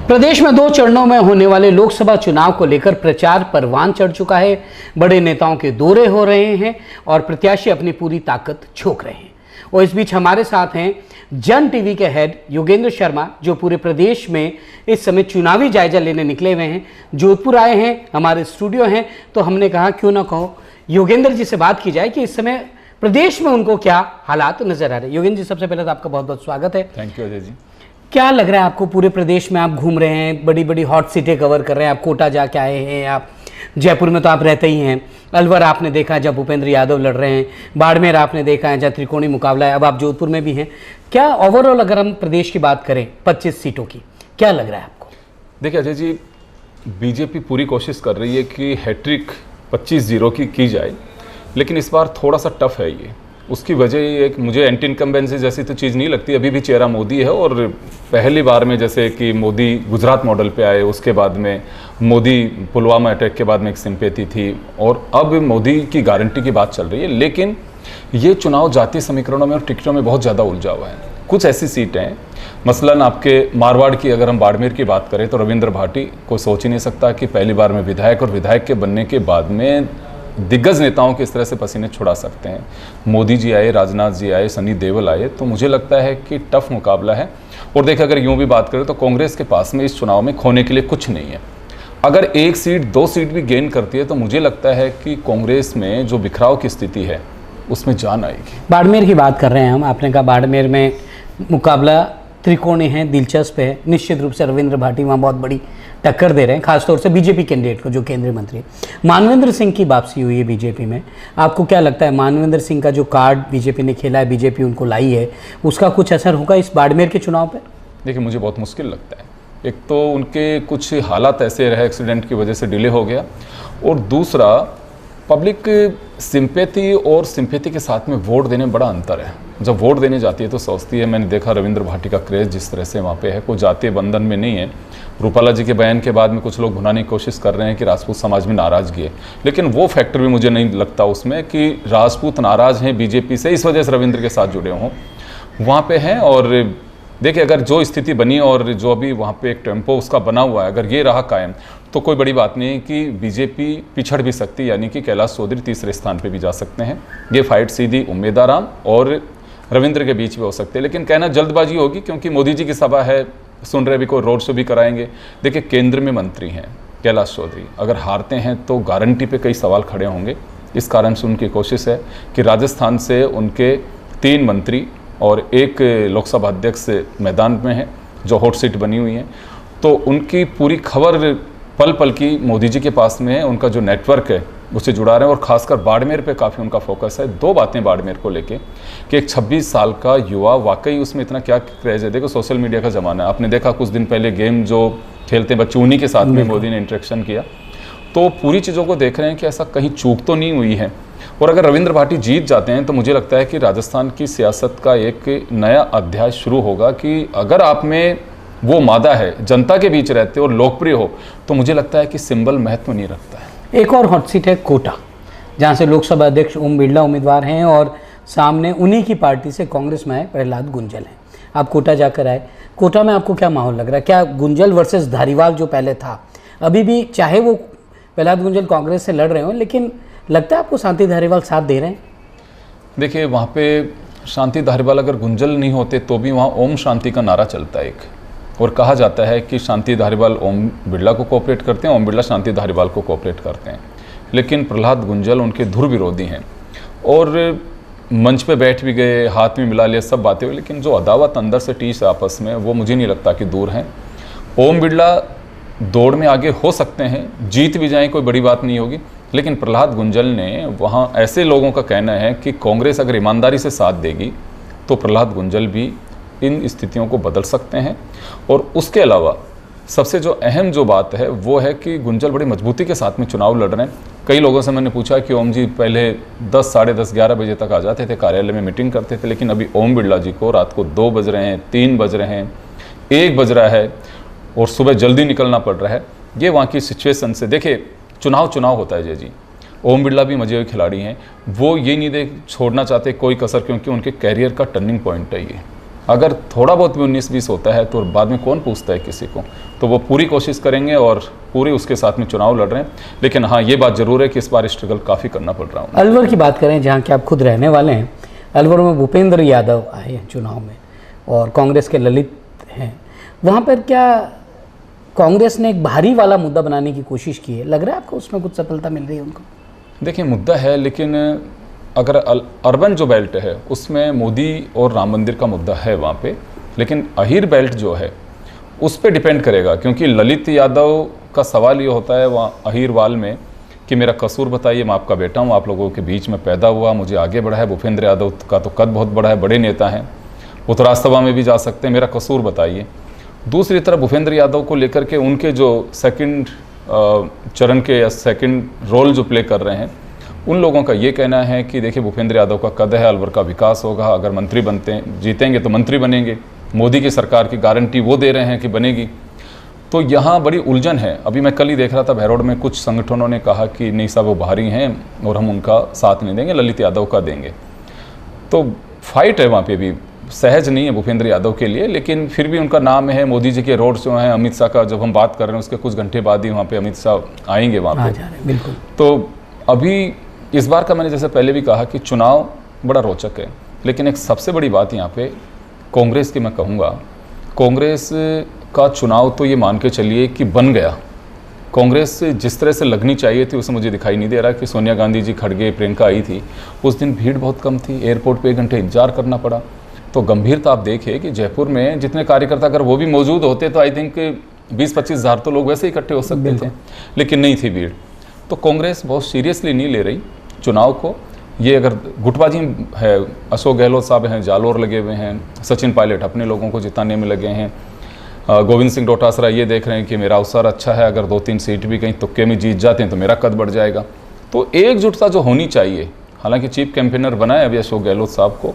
प्रदेश में 2 चरणों में होने वाले लोकसभा चुनाव को लेकर प्रचार परवान चढ़ चुका है। बड़े नेताओं के दौरे हो रहे हैं और प्रत्याशी अपनी पूरी ताकत झोंक रहे हैं। और इस बीच हमारे साथ हैं जन टीवी के हेड योगेंद्र शर्मा, जो पूरे प्रदेश में इस समय चुनावी जायजा लेने निकले हुए हैं। जोधपुर आए हैं, हमारे स्टूडियो हैं, तो हमने कहा क्यों ना कहो योगेंद्र जी से बात की जाए कि इस समय प्रदेश में उनको क्या हालात नजर आ रहे हैं। योगेंद्र जी, सबसे पहले तो आपका बहुत बहुत स्वागत है। Thank you Ajay ji. क्या लग रहा है आपको? पूरे प्रदेश में आप घूम रहे हैं, बड़ी बड़ी हॉट सीटें कवर कर रहे हैं, आप कोटा जाके आए हैं, आप जयपुर में तो आप रहते ही हैं, अलवर आपने देखा है जब भूपेंद्र यादव लड़ रहे हैं, बाड़मेर आपने देखा है जहाँ त्रिकोणीय मुकाबला है, अब आप जोधपुर में भी हैं। क्या ओवरऑल अगर हम प्रदेश की बात करें 25 सीटों की, क्या लग रहा है आपको? देखिए अजय जी, बीजेपी पूरी कोशिश कर रही है कि हैट्रिक 25-0 की जाए, लेकिन इस बार थोड़ा सा टफ है ये। उसकी वजह ये है कि मुझे एंटी इनकम्बेंसी जैसी तो चीज़ नहीं लगती। अभी भी चेहरा मोदी है और पहली बार में जैसे कि मोदी गुजरात मॉडल पे आए, उसके बाद में मोदी पुलवामा अटैक के बाद में एक सिंपैथी थी और अब मोदी की गारंटी की बात चल रही है। लेकिन ये चुनाव जातीय समीकरणों में और टिकटों में बहुत ज़्यादा उलझा हुआ है। कुछ ऐसी सीटें हैं, मसलन आपके मारवाड़ की अगर हम बाड़मेर की बात करें तो रविंद्र भाटी को सोच ही नहीं सकता कि पहली बार में विधायक और विधायक के बनने के बाद में दिग्गज नेताओं के इस तरह से पसीने छुड़ा सकते हैं। मोदी जी आए, राजनाथ जी आए, सनी देओल आए, तो मुझे लगता है कि टफ मुकाबला है। और देखिए, अगर यूं भी बात करें तो कांग्रेस के पास में इस चुनाव में खोने के लिए कुछ नहीं है। अगर 1 सीट 2 सीट भी गेन करती है तो मुझे लगता है कि कांग्रेस में जो बिखराव की स्थिति है उसमें जान आएगी। बाड़मेर की बात कर रहे हैं हम, आपने कहा बाड़मेर में मुकाबला त्रिकोणीय है, दिलचस्प है। निश्चित रूप से रविंद्र भाटी वहाँ बहुत बड़ी टक्कर दे रहे हैं, खासतौर से बीजेपी कैंडिडेट को, जो केंद्रीय मंत्री। मानवेंद्र सिंह की वापसी हुई है बीजेपी में, आपको क्या लगता है मानवेंद्र सिंह का जो कार्ड बीजेपी ने खेला है, बीजेपी उनको लाई है, उसका कुछ असर होगा इस बाड़मेर के चुनाव पर? देखिए, मुझे बहुत मुश्किल लगता है। एक तो उनके कुछ हालात ऐसे रहे, एक्सीडेंट की वजह से डिले हो गया, और दूसरा पब्लिक सिंपैथी और सिंपैथी के साथ में वोट देने में बड़ा अंतर है। जब वोट देने जाती है तो सोचती है, मैंने देखा रविंद्र भाटी का क्रेज़ जिस तरह से वहाँ पे है, कोई जातीय बंधन में नहीं है। रूपाला जी के बयान के बाद में कुछ लोग भुनाने की कोशिश कर रहे हैं कि राजपूत समाज में नाराज़गी है, लेकिन वो फैक्टर भी मुझे नहीं लगता उसमें कि राजपूत नाराज़ हैं बीजेपी से, इस वजह से रविंद्र के साथ जुड़े हों, वहाँ पे हैं। और देखिए, अगर जो स्थिति बनी और जो अभी वहाँ पे एक टेम्पो उसका बना हुआ है, अगर ये रहा कायम तो कोई बड़ी बात नहीं है कि बीजेपी पिछड़ भी सकती है, यानी कि कैलाश चौधरी तीसरे स्थान पे भी जा सकते हैं। ये फाइट सीधी उम्मीदवार और रविंद्र के बीच में हो सकती है, लेकिन कहना जल्दबाजी होगी क्योंकि मोदी जी की सभा है, सुन रहे भी, कोई रोड शो भी कराएंगे। देखिए, केंद्र में मंत्री हैं कैलाश चौधरी, अगर हारते हैं तो गारंटी पे कई सवाल खड़े होंगे। इस कारण से उनकी कोशिश है कि राजस्थान से उनके 3 मंत्री और 1 लोकसभा अध्यक्ष मैदान में है, जो हॉट सीट बनी हुई है। तो उनकी पूरी खबर पल पल की मोदी जी के पास में है, उनका जो नेटवर्क है उससे जुड़ा रहे हैं, और खासकर बाड़मेर पे काफ़ी उनका फोकस है। 2 बातें बाड़मेर को लेके कि एक 26 साल का युवा, वाकई उसमें इतना क्या क्रेज है। देखो, सोशल मीडिया का ज़माना है, आपने देखा कुछ दिन पहले गेम जो खेलते हैं बच्चे, उन्हीं के साथ में मोदी ने इंटरेक्शन किया। तो पूरी चीज़ों को देख रहे हैं कि ऐसा कहीं चूक तो नहीं हुई है। और अगर रविंद्र भाटी जीत जाते हैं तो मुझे लगता है कि राजस्थान की सियासत का एक नया अध्याय शुरू होगा कि अगर आप में वो मादा है, जनता के बीच रहते और लोकप्रिय हो, तो मुझे लगता है कि सिंबल महत्व नहीं रखता है। एक और हॉट सीट है कोटा, जहाँ से लोकसभा अध्यक्ष ओम बिरला उम्मीदवार हैं और सामने उन्हीं की पार्टी से कांग्रेस में आए प्रहलाद गुंजल हैं। आप कोटा जाकर आए, कोटा में आपको क्या माहौल लग रहा है? क्या गुंजल वर्सेस धारीवाल जो पहले था, अभी भी, चाहे वो प्रहलाद गुंजल कांग्रेस से लड़ रहे हो, लेकिन लगता है आपको शांति धारीवाल साथ दे रहे हैं? देखिए, वहाँ पे शांति धारीवाल अगर गुंजल नहीं होते तो भी वहाँ ओम शांति का नारा चलता है एक, और कहा जाता है कि शांति धारीवाल ओम बिरला को कोऑपरेट करते हैं, ओम बिरला शांति धारीवाल को कोऑपरेट करते हैं। लेकिन प्रहलाद गुंजल उनके धुर विरोधी हैं और मंच पे बैठ भी गए, हाथ में मिला लिया, सब बातें हुई, लेकिन जो अदावत अंदर से टीस आपस में, वो मुझे नहीं लगता कि दूर हैं। ओम बिरला दौड़ में आगे हो सकते हैं, जीत भी जाएं, कोई बड़ी बात नहीं होगी, लेकिन प्रहलाद गुंजल ने वहाँ ऐसे लोगों का कहना है कि कांग्रेस अगर ईमानदारी से साथ देगी तो प्रहलाद गुंजल भी इन स्थितियों को बदल सकते हैं। और उसके अलावा सबसे जो अहम जो बात है वो है कि गुंजल बड़ी मजबूती के साथ में चुनाव लड़ रहे हैं। कई लोगों से मैंने पूछा कि ओम जी पहले 10, साढ़े 10, 11 बजे तक आ जाते थे, कार्यालय में मीटिंग करते थे, लेकिन अभी ओम बिरला जी को रात को 2 बज रहे हैं, 3 बज रहे हैं, 1 बज रहा है और सुबह जल्दी निकलना पड़ रहा है। ये वहाँ की सिचुएशन से, देखिए चुनाव होता है जय जी। ओम बिरला भी मजे हुए खिलाड़ी हैं, वो ये नहीं छोड़ना चाहते कोई कसर, क्योंकि उनके कैरियर का टर्निंग पॉइंट है ये। अगर थोड़ा बहुत भी 19-20 होता है तो बाद में कौन पूछता है किसी को, तो वो पूरी कोशिश करेंगे और पूरी उसके साथ में चुनाव लड़ रहे हैं। लेकिन हाँ, ये बात ज़रूर है कि इस बार स्ट्रगल काफ़ी करना पड़ रहा है। अलवर की बात करें, जहाँ के आप खुद रहने वाले हैं, अलवर में भूपेंद्र यादव आए हैं चुनाव में और कांग्रेस के ललित हैं, वहाँ पर क्या कांग्रेस ने एक भारी वाला मुद्दा बनाने की कोशिश की है? लग रहा है आपको उसमें कुछ सफलता मिल रही है उनको? देखिए, मुद्दा है, लेकिन अगर अर्बन जो बेल्ट है उसमें मोदी और राम मंदिर का मुद्दा है वहाँ पे, लेकिन अहीर बेल्ट जो है उस पर डिपेंड करेगा, क्योंकि ललित यादव का सवाल ये होता है वहाँ अहीरवाल में कि मेरा कसूर बताइए, मैं आपका बेटा हूँ, आप लोगों के बीच में पैदा हुआ, मुझे आगे बढ़ा है। भूपेंद्र यादव का तो कद बहुत बड़ा है, बड़े नेता हैं, वो तो राज्यसभा में भी जा सकते हैं, मेरा कसूर बताइए। दूसरी तरफ भूपेंद्र यादव को लेकर के उनके जो सेकंड चरण के या सेकंड रोल जो प्ले कर रहे हैं, उन लोगों का ये कहना है कि देखिए, भूपेंद्र यादव का कद है, अलवर का विकास होगा, अगर मंत्री जीतेंगे तो मंत्री बनेंगे, मोदी की सरकार की गारंटी वो दे रहे हैं कि बनेगी। तो यहाँ बड़ी उलझन है। अभी मैं कल ही देख रहा था भैरोड में कुछ संगठनों ने कहा कि नहीं साहब, वो बाहरी हैं और हम उनका साथ नहीं देंगे, ललित यादव का देंगे। तो फाइट है वहाँ पे भी, सहज नहीं है भूपेंद्र यादव के लिए, लेकिन फिर भी उनका नाम है। मोदी जी के रोड शो हैं, अमित शाह का जब हम बात कर रहे हैं उसके कुछ घंटे बाद ही वहाँ पे अमित शाह आएंगे वहाँ पे। बिल्कुल। तो अभी इस बार का मैंने जैसे पहले भी कहा कि चुनाव बड़ा रोचक है, लेकिन एक सबसे बड़ी बात यहाँ पे कांग्रेस की मैं कहूँगा, कांग्रेस का चुनाव तो ये मान के चलिए कि बन गया। कांग्रेस जिस तरह से लगनी चाहिए थी उसे मुझे दिखाई नहीं दे रहा कि सोनिया गांधी जी, खड़गे, प्रियंका आई थी, उस दिन भीड़ बहुत कम थी, एयरपोर्ट पे 1 घंटे इंतजार करना पड़ा। तो गंभीरता आप देखिए कि जयपुर में जितने कार्यकर्ता अगर वो भी मौजूद होते तो आई थिंक 20-25 हज़ार तो लोग वैसे ही इकट्ठे हो सकते थे, लेकिन नहीं थी भीड़। तो कांग्रेस बहुत सीरियसली नहीं ले रही चुनाव को। ये अगर गुटबाजी है, अशोक गहलोत साहब हैं, जालोर लगे हुए हैं, सचिन पायलट अपने लोगों को जिताने में लगे हैं, गोविंद सिंह डोटासरा ये देख रहे हैं कि मेरा अवसर अच्छा है, अगर 2-3 सीट भी कहीं तुक्के में जीत जाते हैं तो मेरा कद बढ़ जाएगा। तो एकजुटता जो होनी चाहिए, हालांकि चीफ कैंपेनर बनाए अभी अशोक गहलोत साहब को,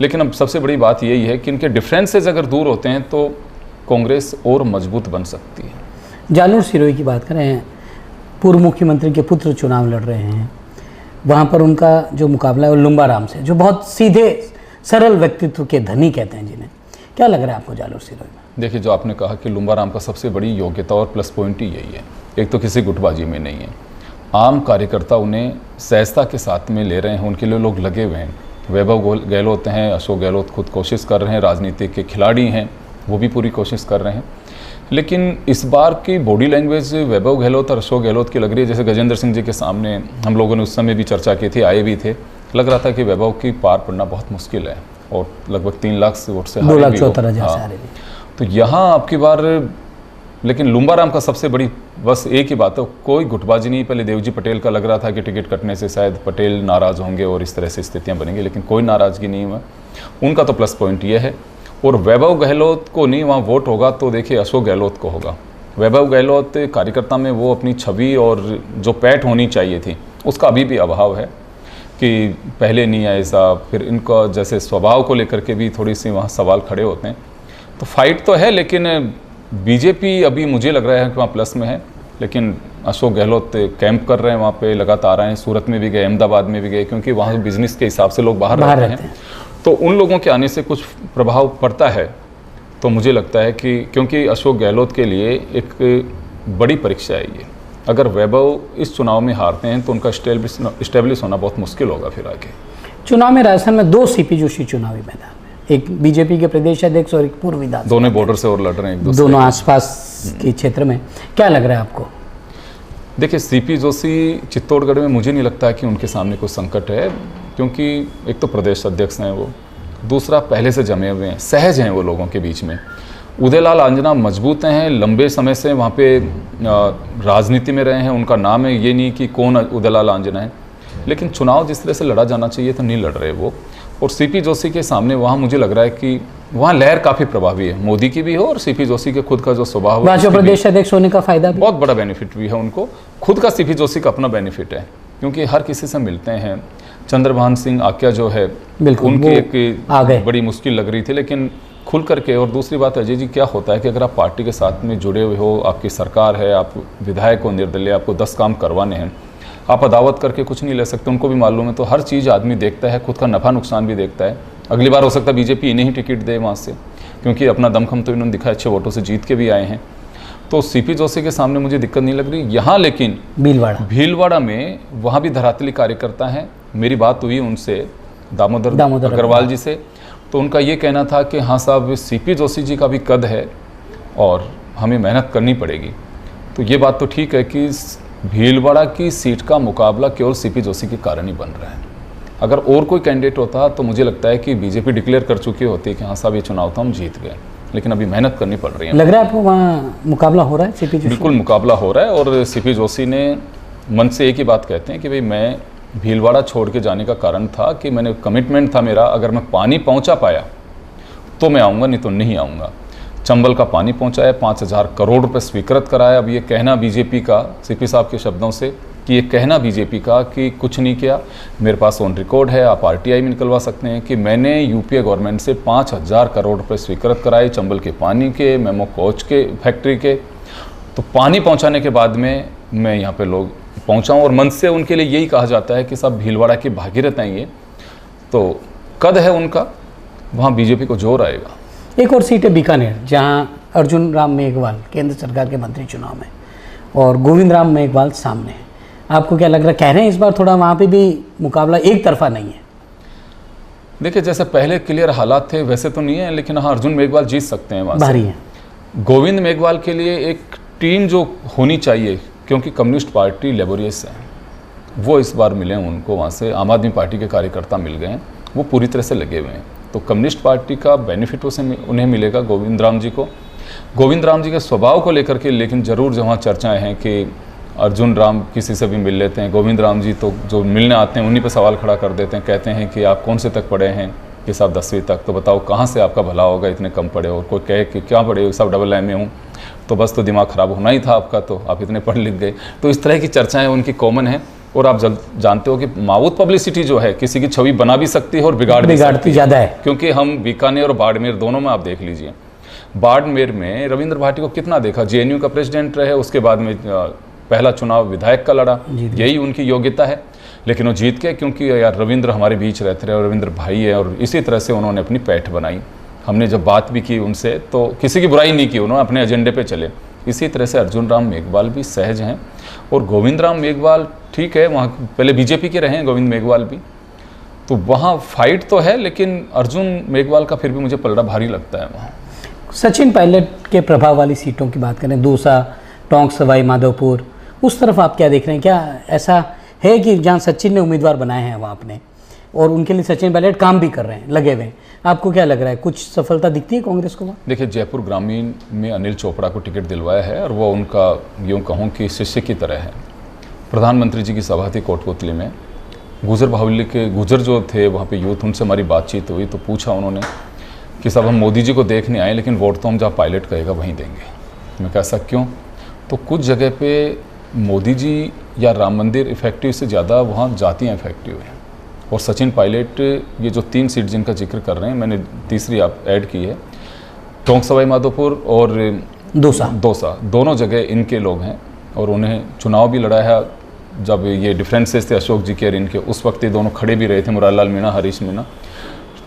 लेकिन अब सबसे बड़ी बात यही है कि इनके डिफरेंसेस अगर दूर होते हैं तो कांग्रेस और मजबूत बन सकती है। जालोर सिरोही की बात करें, पूर्व मुख्यमंत्री के पुत्र चुनाव लड़ रहे हैं, वहाँ पर उनका जो मुकाबला है वो लुम्बाराम से, जो बहुत सीधे सरल व्यक्तित्व के धनी कहते हैं जिन्हें। क्या लग रहा है आपको जालोर सिरोही में? देखिए, जो आपने कहा कि लुम्बाराम का सबसे बड़ी योग्यता और प्लस पॉइंट ही यही है, एक तो किसी गुटबाजी में नहीं है, आम कार्यकर्ता उन्हें सहजता के साथ में ले रहे हैं, उनके लिए लोग लगे हुए हैं। वैभव गहलोत हैं, अशोक गहलोत खुद कोशिश कर रहे हैं, राजनीति के खिलाड़ी हैं, वो भी पूरी कोशिश कर रहे हैं। लेकिन इस बार की बॉडी लैंग्वेज वैभव गहलोत और अशोक गहलोत की लग रही है जैसे गजेंद्र सिंह जी के सामने हम लोगों ने उस समय भी चर्चा की थी, आए भी थे, लग रहा था कि वैभव की पार पड़ना बहुत मुश्किल है और लगभग 3 लाख से वोट से 2,74,000। तो यहाँ आपकी बार, लेकिन लुम्बाराम का सबसे बड़ी बस एक ही बात है, कोई गुटबाजी नहीं। पहले देवजी पटेल का लग रहा था कि टिकट कटने से शायद पटेल नाराज़ होंगे और इस तरह से स्थितियाँ बनेंगी, लेकिन कोई नाराज़गी नहीं हुआ। उनका तो प्लस पॉइंट ये है। और वैभव गहलोत को नहीं वहाँ वोट होगा तो देखिए अशोक गहलोत को होगा। वैभव गहलोत कार्यकर्ता में वो अपनी छवि और जो पैठ होनी चाहिए थी उसका अभी भी अभाव है कि पहले नहीं है ऐसा, फिर इनका जैसे स्वभाव को लेकर के भी थोड़ी सी वहाँ सवाल खड़े होते हैं। तो फाइट तो है, लेकिन बीजेपी अभी मुझे लग रहा है कि वहाँ प्लस में है, लेकिन अशोक गहलोत कैंप कर रहे हैं वहाँ पे, लगातार आए, सूरत में भी गए, अहमदाबाद में भी गए, क्योंकि वहाँ बिजनेस के हिसाब से लोग बाहर रहते हैं। तो उन लोगों के आने से कुछ प्रभाव पड़ता है। तो मुझे लगता है कि क्योंकि अशोक गहलोत के लिए एक बड़ी परीक्षा है ये, अगर वैभव इस चुनाव में हारते हैं तो उनका इस्टेब्लिश होना बहुत मुश्किल होगा फिर आगे। चुनाव में राजस्थान में 2 सीपी जोशी चुनावी मैदान में, एक बीजेपी के प्रदेश अध्यक्ष और एक पूर्व विधायक, दोनों बॉर्डर से और लड़ रहे हैं एक दूसरे, दोनों आसपास के क्षेत्र में। क्या लग रहा है आपको? देखिए, सीपी जोशी चित्तौड़गढ़ में मुझे नहीं लगता कि उनके सामने कोई संकट है, क्योंकि एक तो प्रदेश अध्यक्ष हैं वो, दूसरा पहले से जमे हुए हैं, सहज हैं वो लोगों के बीच में। उदयलाल आंजना मजबूत हैं, लंबे समय से वहाँ पे राजनीति में रहे हैं, उनका नाम है, ये नहीं कि कौन उदयलाल आंजना है, लेकिन चुनाव जिस तरह से लड़ा जाना चाहिए तो नहीं लड़ रहे वो। और सीपी जोशी के सामने वहाँ मुझे लग रहा है कि वहाँ लहर काफ़ी प्रभावी है, मोदी की भी हो और सीपी जोशी के खुद का जो स्वभाव है, प्रदेश अध्यक्ष होने का फायदा भी, बहुत बड़ा बेनिफिट भी है उनको, खुद का सीपी जोशी का अपना बेनिफिट है, क्योंकि हर किसी से मिलते हैं। चंद्रभान सिंह आक्या जो है उनकी एक बड़ी मुश्किल लग रही थी, लेकिन खुल करके। और दूसरी बात अजय जी, क्या होता है कि अगर आप पार्टी के साथ में जुड़े हुए हो, आपकी सरकार है, आप विधायक हो निर्दलीय, आपको 10 काम करवाने हैं, आप अदावत करके कुछ नहीं ले सकते, उनको भी मालूम है। तो हर चीज़ आदमी देखता है, खुद का नफ़ा नुकसान भी देखता है, अगली बार हो सकता है बीजेपी इन्हें ही टिकट दे वहाँ से, क्योंकि अपना दमखम तो इन्होंने दिखाया, अच्छे वोटों से जीत के भी आए हैं। तो सीपी जोशी के सामने मुझे दिक्कत नहीं लग रही। यहाँ लेकिन भीलवाड़ा में वहाँ भी धरातली कार्यकर्ता हैं। मेरी बात हुई उनसे दामोदर अग्रवाल जी से, तो उनका ये कहना था कि हाँ साहब, सीपी जोशी जी का भी कद है और हमें मेहनत करनी पड़ेगी। तो ये बात तो ठीक है कि भीलवाड़ा की सीट का मुकाबला केवल सीपी जोशी के कारण ही बन रहा है। अगर और कोई कैंडिडेट होता तो मुझे लगता है कि बीजेपी डिक्लेयर कर चुकी होती कि हाँ साहब ये चुनाव तो हम जीत गए, लेकिन अभी मेहनत करनी पड़ रही है। लग रहा है आपको वहाँ मुकाबला हो रहा है सीपी जोशी? बिल्कुल मुकाबला हो रहा है, और सीपी जोशी ने मन से एक ही बात कहते हैं कि भाई मैं भीलवाड़ा छोड़ के जाने का कारण था कि मैंने कमिटमेंट था मेरा, अगर मैं पानी पहुँचा पाया तो मैं आऊँगा, नहीं तो नहीं आऊँगा। चंबल का पानी पहुंचाया, 5,000 करोड़ रुपए स्वीकृत कराया। अब ये कहना बीजेपी का, सीपी साहब के शब्दों से, कि ये कहना बीजेपी का कि कुछ नहीं किया, मेरे पास ऑन रिकॉर्ड है, आप आरटीआई में निकलवा सकते हैं कि मैंने यूपीए गवर्नमेंट से 5,000 करोड़ रुपए स्वीकृत कराए, चंबल के पानी के, मेमो कोच के, फैक्ट्री के। तो पानी पहुँचाने के बाद में मैं यहाँ पर लोग पहुँचाऊँ, और मन से उनके लिए यही कहा जाता है कि सब भीलवाड़ा की भागीरथ हैं ये, तो कद है उनका, वहाँ बीजेपी को जोर आएगा। एक और सीट है बीकानेर, जहां अर्जुन राम मेघवाल केंद्र सरकार के मंत्री चुनाव में और गोविंद राम मेघवाल सामने हैं। आपको क्या लग रहा है, कह रहे हैं इस बार थोड़ा वहां पे भी मुकाबला एक तरफा नहीं है? देखिए, जैसे पहले क्लियर हालात थे वैसे तो नहीं है, लेकिन हाँ अर्जुन मेघवाल जीत सकते हैं वहाँ से। भारी है। गोविंद मेघवाल के लिए एक टीम जो होनी चाहिए, क्योंकि कम्युनिस्ट पार्टी लेबोरियस है, वो इस बार मिले उनको वहाँ से, आम आदमी पार्टी के कार्यकर्ता मिल गए हैं, वो पूरी तरह से लगे हुए हैं। तो कम्युनिस्ट पार्टी का बेनिफिट उन्हें मिलेगा गोविंद राम जी को। गोविंद राम जी के स्वभाव को लेकर के लेकिन ज़रूर जहाँ चर्चाएं हैं कि अर्जुन राम किसी से भी मिल लेते हैं, गोविंद राम जी तो जो मिलने आते हैं उन्हीं पे सवाल खड़ा कर देते हैं, कहते हैं कि आप कौन से तक पढ़े हैं, कि साहब 10वीं तक, तो बताओ कहाँ से आपका भला होगा, इतने कम पढ़े। और कोई कहे कि क्या पढ़े, सब डबल MA हूँ, तो बस तो दिमाग ख़राब होना ही था आपका, तो आप इतने पढ़ लिख गए। तो इस तरह की चर्चाएँ उनकी कॉमन हैं। और आप जानते हो कि माउथ पब्लिसिटी जो है किसी की छवि बना भी सकती है और बिगाड़ती ज़्यादा है, क्योंकि हम बीकानेर और बाड़मेर दोनों में आप देख लीजिए। बाड़मेर में रविंद्र भाटी को कितना देखा, JNU का प्रेसिडेंट रहे, उसके बाद में पहला चुनाव विधायक का लड़ा, यही उनकी योग्यता है, लेकिन वो जीत के, क्योंकि यार रविंद्र हमारे बीच रहते रहे और रविंद्र भाई है, और इसी तरह से उन्होंने अपनी पैठ बनाई। हमने जब बात भी की उनसे तो किसी की बुराई नहीं की, उन्होंने अपने एजेंडे पे चले। इसी तरह से अर्जुन राम मेघवाल भी सहज हैं, और गोविंद राम मेघवाल ठीक है, वहाँ पहले बीजेपी के रहे हैं गोविंद मेघवाल भी, तो वहाँ फाइट तो है, लेकिन अर्जुन मेघवाल का फिर भी मुझे पलड़ा भारी लगता है वहाँ। सचिन पायलट के प्रभाव वाली सीटों की बात करें, दौसा, टोंक, सवाई माधोपुर, उस तरफ आप क्या देख रहे हैं? क्या ऐसा है कि जहाँ सचिन ने उम्मीदवार बनाए हैं वहाँ अपने, और उनके लिए सचिन पायलट काम भी कर रहे हैं, लगे हुए हैं, आपको क्या लग रहा है, कुछ सफलता दिखती है कांग्रेस को? देखिए, जयपुर ग्रामीण में अनिल चोपड़ा को टिकट दिलवाया है, और वो उनका यूँ कहूँ कि शिष्य की तरह है। प्रधानमंत्री जी की सभा थी कोटपुतली में, गुजर बाहुल्य के गुजर जो थे वहाँ पे यूथ, उनसे हमारी बातचीत हुई, तो पूछा उन्होंने कि साहब हम मोदी जी को देखने आए, लेकिन वोट तो हम जहाँ पायलट कहेगा वहीं देंगे। मैं कहा ऐसा क्यों? तो कुछ जगह पे मोदी जी या राम मंदिर इफेक्टिव से ज़्यादा वहाँ जातियाँ इफेक्टिव हैं। और सचिन पायलट, ये जो 3 सीट जिनका जिक्र कर रहे हैं, मैंने तीसरी आप ऐड की है, टोंक, सवाई माधोपुर और दौसा, दोनों जगह इनके लोग हैं, और उन्हें चुनाव भी लड़ा है। जब ये डिफरेंसेस थे अशोक जी के और इनके, उस वक्त ये दोनों खड़े भी रहे थे, मुरारलाल मीणा, हरीश मीणा,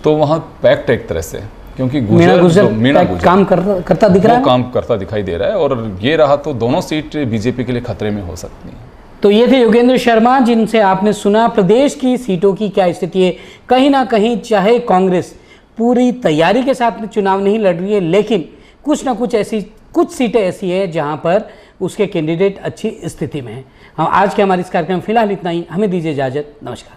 तो वहाँ पैक्ट एक तरह से, क्योंकि गुजर काम करता दिख रहा है, काम करता दिखाई दे रहा है, और ये रहा तो दोनों सीट बीजेपी के लिए खतरे में हो सकती हैं। तो ये थे योगेंद्र शर्मा, जिनसे आपने सुना प्रदेश की सीटों की क्या स्थिति है। कहीं ना कहीं चाहे कांग्रेस पूरी तैयारी के साथ चुनाव नहीं लड़ रही है, लेकिन कुछ ना कुछ सीटें ऐसी है जहां पर उसके कैंडिडेट अच्छी स्थिति में हैं। हम आज के हमारे इस कार्यक्रम फिलहाल इतना ही, हमें दीजिए इजाजत, नमस्कार।